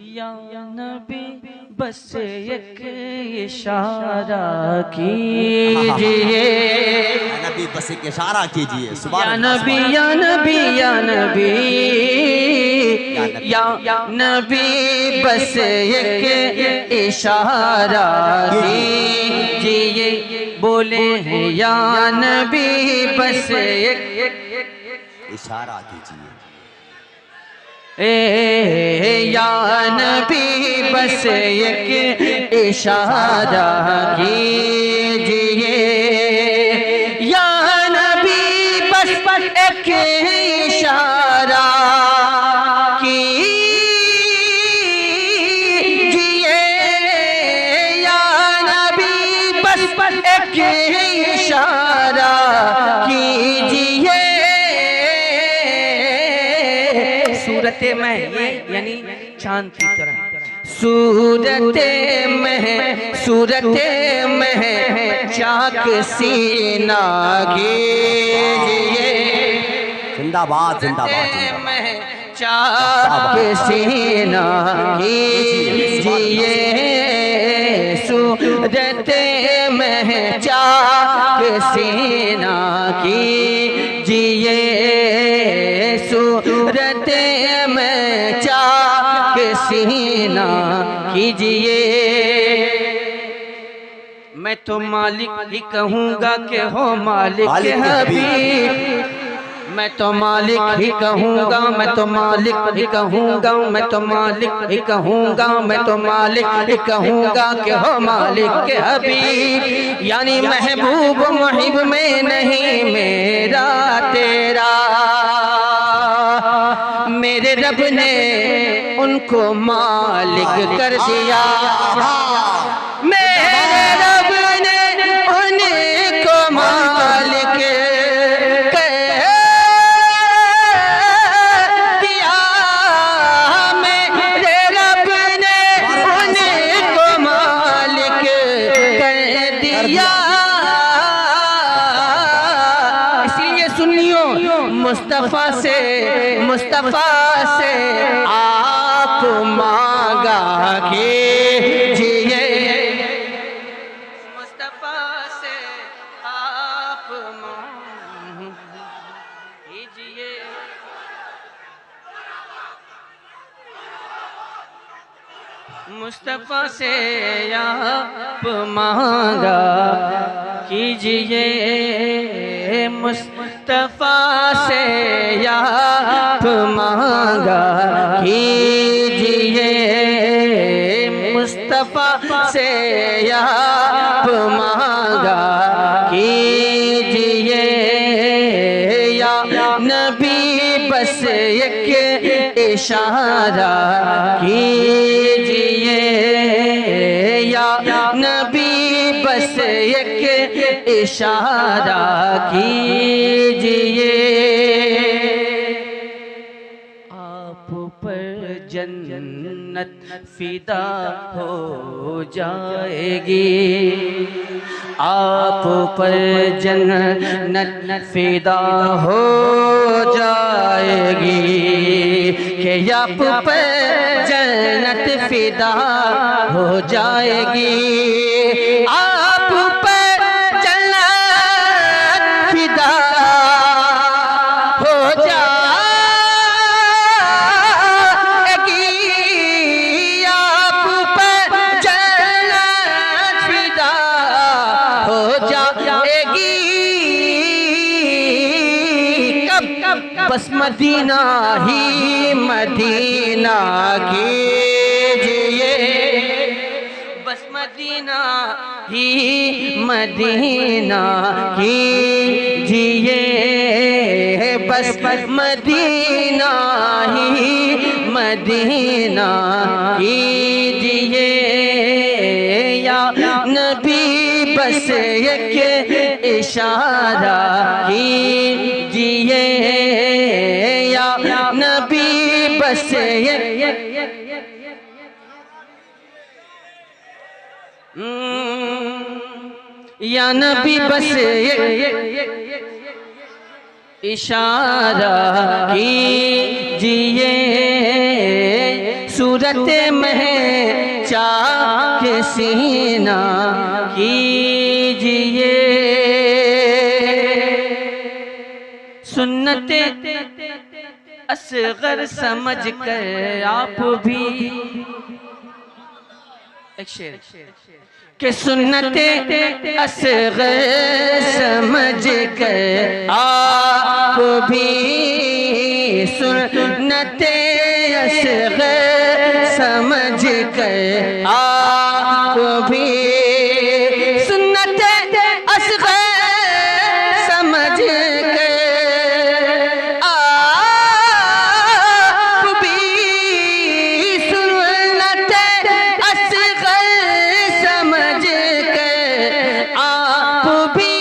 या नबी बस एक इशारा कीजिए, नबी बस एक इशारा कीजिए। या नबी या नबी या नबी या नबी बस एक इशारा कीजिए। बोले हैं या नबी बस एक इशारा कीजिए। या नबी बस एक इशारा कीजिए, या नबी बस एक इशारा कीजिए, या नबी बस एक इशारा कीजिए। सूरत में यानी चांद की तरह, सूरत में चाक सीना कीजिए, जिंदाबाद जिंदाबाद में चाक सीना कीजिए, सूरत में चाक सीना कीजिए, सूरत में चाक सीना कीजिए। मैं तो मालिक ही कहूँगा कि हो मालिक हबीब, मैं तो मालिक ही कहूँगा, मैं तो मालिक ही कहूँगा, मैं तो मालिक ही कहूँगा, मैं तो मालिक ही कहूँगा कि हो मालिक के हबीब। यानी महबूब मुहिब में नहीं मेरा तेरा, मेरे रब ने उनको मालिक कर दिया, मेरे रब ने उनको मालिक कर दिया, मेरे रब ने उनको मालिक कर दिया। इसलिए सुनियो, मुस्तफा से आप मांगा कीजिए, मुस्तफा से आप मांगा कीजिए। मुस्तफा से आप मांगा कीजिए, मुस्तफा से आप मांगा कीजिए, मुस्तफा से आप मांगा कीजिए, या नबी बस एक इशारा कीजिए, या नबी बस एक इशारा कीजिए। आप पर जन्नत फिदा हो जाएगी, आप पर जन्नत फिदा हो जाएगी, कि आप पर जन्नत फिदा हो जाएगी, आप पर जन्नत फिदा हो जाएगी, आप पर जन्नत फिदा हो जाएगी। कब बस मदीना ही मदीना कीजिए, बस मदीना ही मदीना कीजिए, बस मदीना ही मदीना कीजिए, या नबी बस एक इशारा कीजिए, या नबी बस एक या नबी बस इशारा कीजिए, सूरत में चाक सीना कीजिए। सुन्नते असगर समझ कर आप भी, एक शेर कि सुन्नते असगर समझ कर आप भी, सुन्नते असगर समझ कर आप भी, सुन्नते असगर समझ कर आप भी, सुन्नते असगर समझ कर आप भी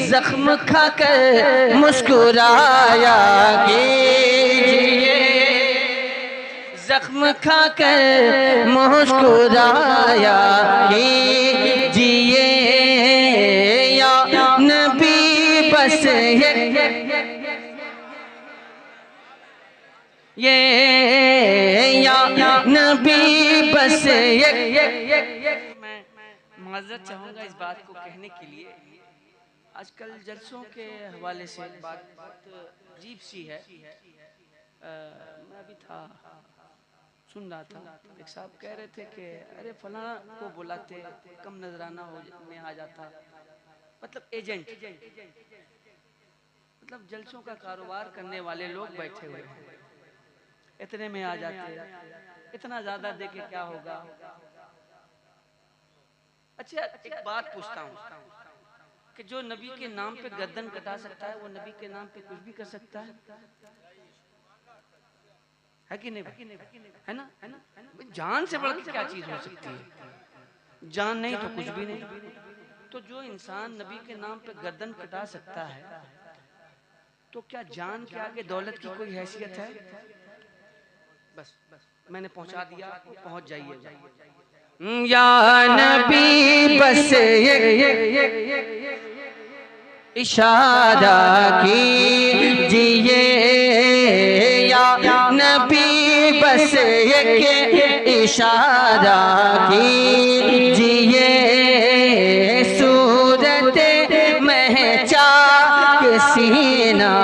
जख्म खाकर मुस्कुराया कीजिए। जख्म खाकर मुस्कुराया कीजिए या नबी बस ये या नबी बस मैं माजरत चाहूँगा इस बात को कहने के लिए। आजकल जलसों के हवाले से बात बहुत अजीब सी है। मैं भी था, सुन रहा था, एक साहब कह रहे थे कि अरे फलाना को बुलाते कम नजराना में आ जाता, मतलब एजेंट, मतलब जलसों का कारोबार करने वाले लोग बैठे हुए हैं, इतने में आ जाते, इतना ज्यादा दे के क्या होगा। अच्छा एक बात पूछता हूँ कि जो नबी के नाम पे गर्दन कटा सकता है वो नबी के नाम पे कुछ भी कर सकता है कि नहीं? है ना? जान से बढ़ के क्या चीज हो सकती है? जान नहीं तो कुछ भी नहीं। तो जो इंसान नबी के नाम पे गर्दन कटा सकता है तो क्या जान के आगे दौलत की कोई हैसियत है? बस मैंने पहुंचा दिया, पहुंच जाइए। या नबी बस इशारा कीजिए, या नबी बस एक इशारा कीजिए। सूरत में चाक सीना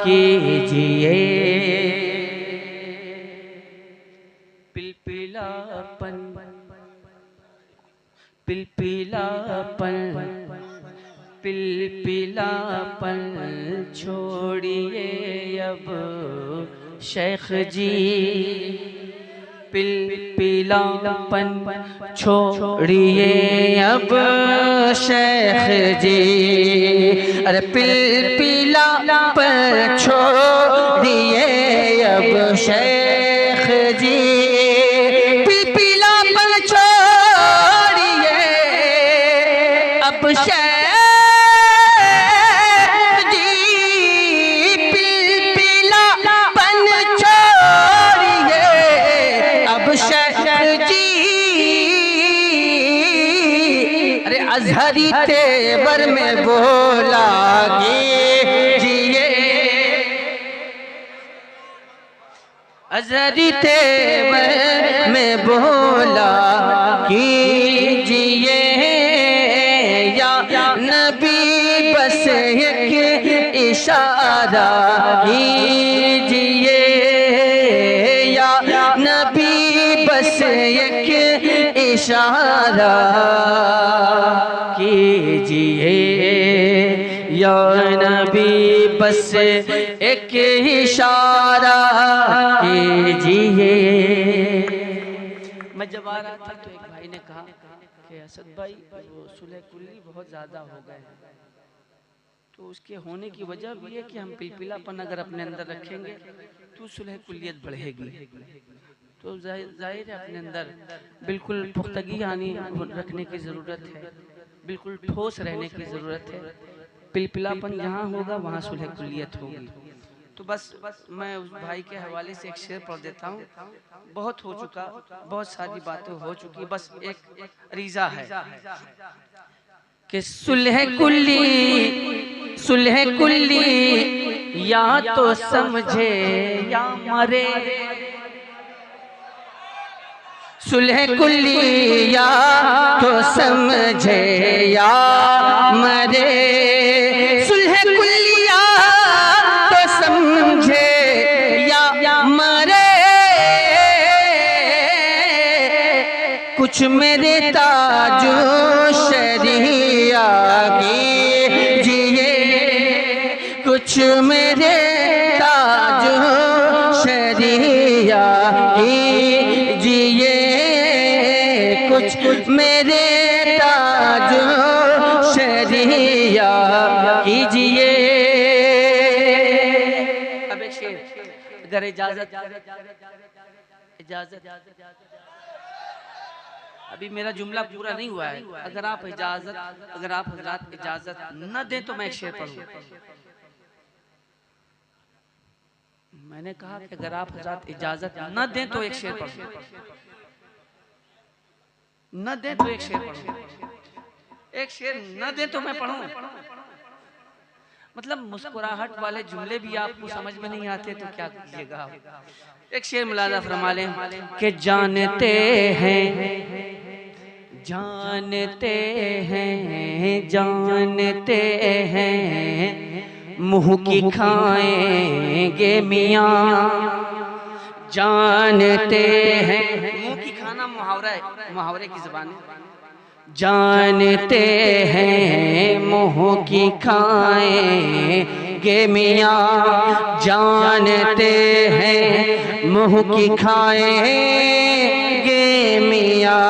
कीजिए। पिलपिलापन पिलपिलापन पिलपिलापन छोड़िए अब शेख जी। पिलपिलापन छोड़िए अब शेख जी। अरे पिलपिलापन छोड़िए अब शेख जी। पिलपिलापन छोड़िए अब शेख अजहरी तेवर में बोला कीजिए। अजहरी तेवर में बोला कीजिए, या नबी बस एक इशारा कीजिए। या नबी बस एक इशारा कीजिए। या नबी बस एक इशारा कीजिए। मैं जब आ रहा था तो एक भाई ने कहा कि असद भाई वो सुलह कुल्ली बहुत ज़्यादा हो गए हैं, तो उसके होने की वजह भी है कि हम पिलपिलापन अगर अपने अंदर रखेंगे तो सुलह कुल्लियत बढ़ेगी। तो जाहिर है अपने अंदर बिल्कुल पुख्तगी आनी रखने की ज़रूरत है, बिल्कुल ठोस रहने की ज़रूरत है। पिलपिलापन जहाँ होगा वहाँ सुलह कुल्लियत होगी। तो बस मैं उस भाई के हवाले से एक शेर पढ़ देता हूँ। बहुत हो चुका, बहुत सारी बातें हो चुकी, बस एक रीज़ा है कि सुलह कुल्ली या तो समझे या मरे, सुलह कुल्ली या तो समझे या मरे, सुलह कुल्ली या तो समझे या मरे, कुछ मेरे ताजो शरिया कीजिए, कुछ मेरे ताजो शरिया कीजिए, कुछ मेरे ताजो शरिया कीजिए। अब एक शेर, अगर इजाजत अभी मेरा जुमला पूरा नहीं हुआ है, अगर आप हजरात इजाजत न दें तो मैं एक शेर पढ़ूं। मैंने कहा कि अगर आप हजरात इजाजत न दें तो एक शेर पढ़ूं, न दें तो एक शेर पढ़ूं, एक शेर न दें तो मैं पढ़ूं। मतलब मुस्कुराहट वाले जुमले भी आपको समझ में नहीं आते तो क्या कीजिएगा। एक शेर मुलाजा फरमा लें कि जानते हैं मुंह की खाएंगे मियाँ, जानते हैं मुंह की खाना मुहावरे की ज़बान है। जानते हैं मुंह की खाएंगे मियाँ, जानते हैं मुंह की खाएंगे मियाँ,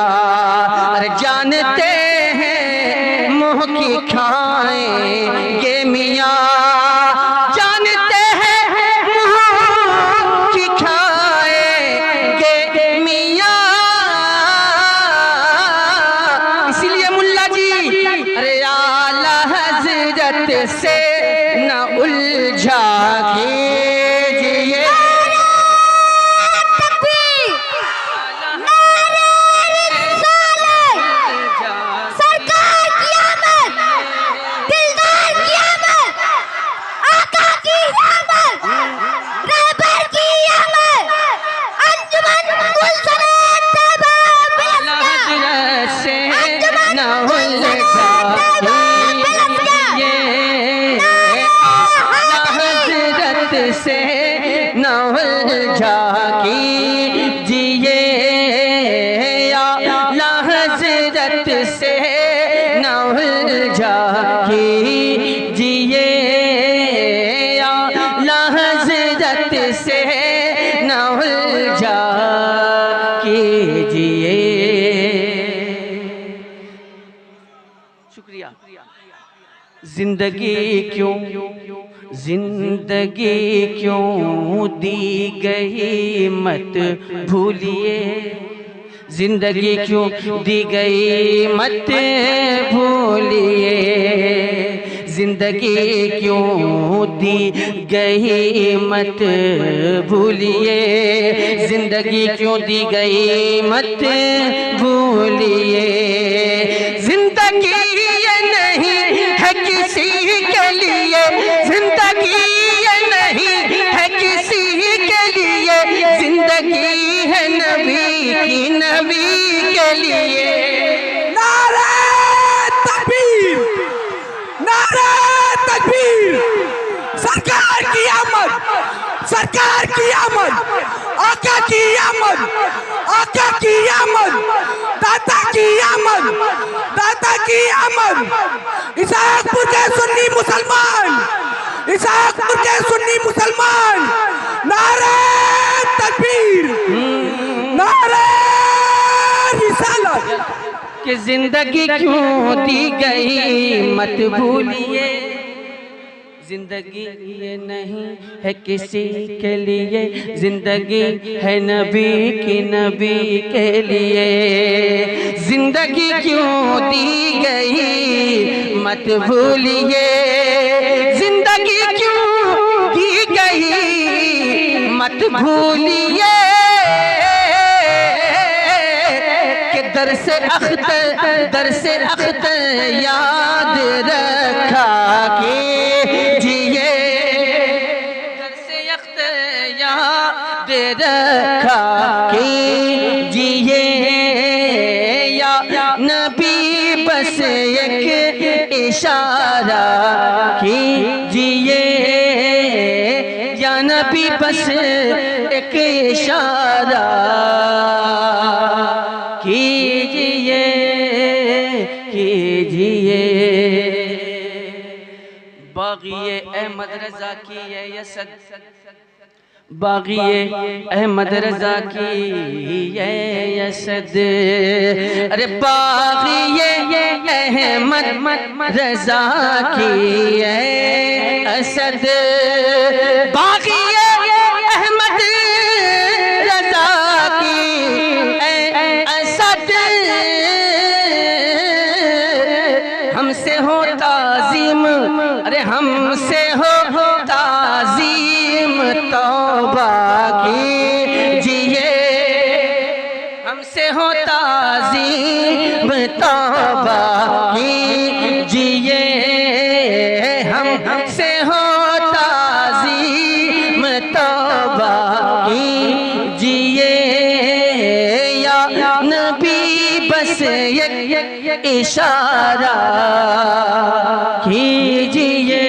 अरे जानते हैं मुंह की खाएंगे मियाँ, जानते हैं मुंह की खाएंगे मियाँ। इसीलिए मुल्ला जी अरे आला हजरत से न उलझा कीजिए, से न उलझा कीजिए, आला हज़रत से न उलझा कीजिए, आला हज़रत से न उलझा कीजिए। शुक्रिया। जिंदगी क्यों दी गई मत भूलिए, जिंदगी क्यों दी गई मत भूलिए, जिंदगी क्यों दी गई मत भूलिए, जिंदगी क्यों दी गई मत भूलिए, जिंदगी ये नहीं है किसी के लिए, जिंदगी ये नहीं है किसी के लिए, जिंदगी है नबी की, नबी के लिए। नारे तकबीर, नारे तकबीर, सरकार की आमद, सरकार की आमद, आका की आमद, आका की आमद, दाता की आमद, दाता की आमद। इसाकपुर के सुन्नी मुसलमान, इसाकपुर के सुन्नी मुसलमान, नारे तकबीर, नारे रिसालत। कि जिंदगी क्यों दी गई मत भूलिए, जिंदगी ये नहीं है किसी के लिए, जिंदगी है नबी की, नबी के लिए, जिंदगी क्यों दी गई मत भूलिए, जिंदगी क्यों दी गई मत भूलिए, कि दर से अख्तर वक्त याद रखा कीजिए, घर से वक्त याद रखा कीजिए, या नबी बस एक इशारा कीजिए, या नबी बस एक इशारा कीजिए कीजिए। बाग़िए अहमद रज़ा की ये यसद, बाग़िए अहमद रज़ा की ये यसद, अरे बाग़िए अहमद रज़ा की ये असद, बाग़िए अहमद रज़ा की असद, हमसे हो ताज़ीम, अरे हमसे हो ताज़ीम तौबा कीजिए, हमसे हो ताज़ीम तौबा कीजिए, हमसे हो ताज़ीम तौबा कीजिए, या नबी बस एक इशारा कीजिए।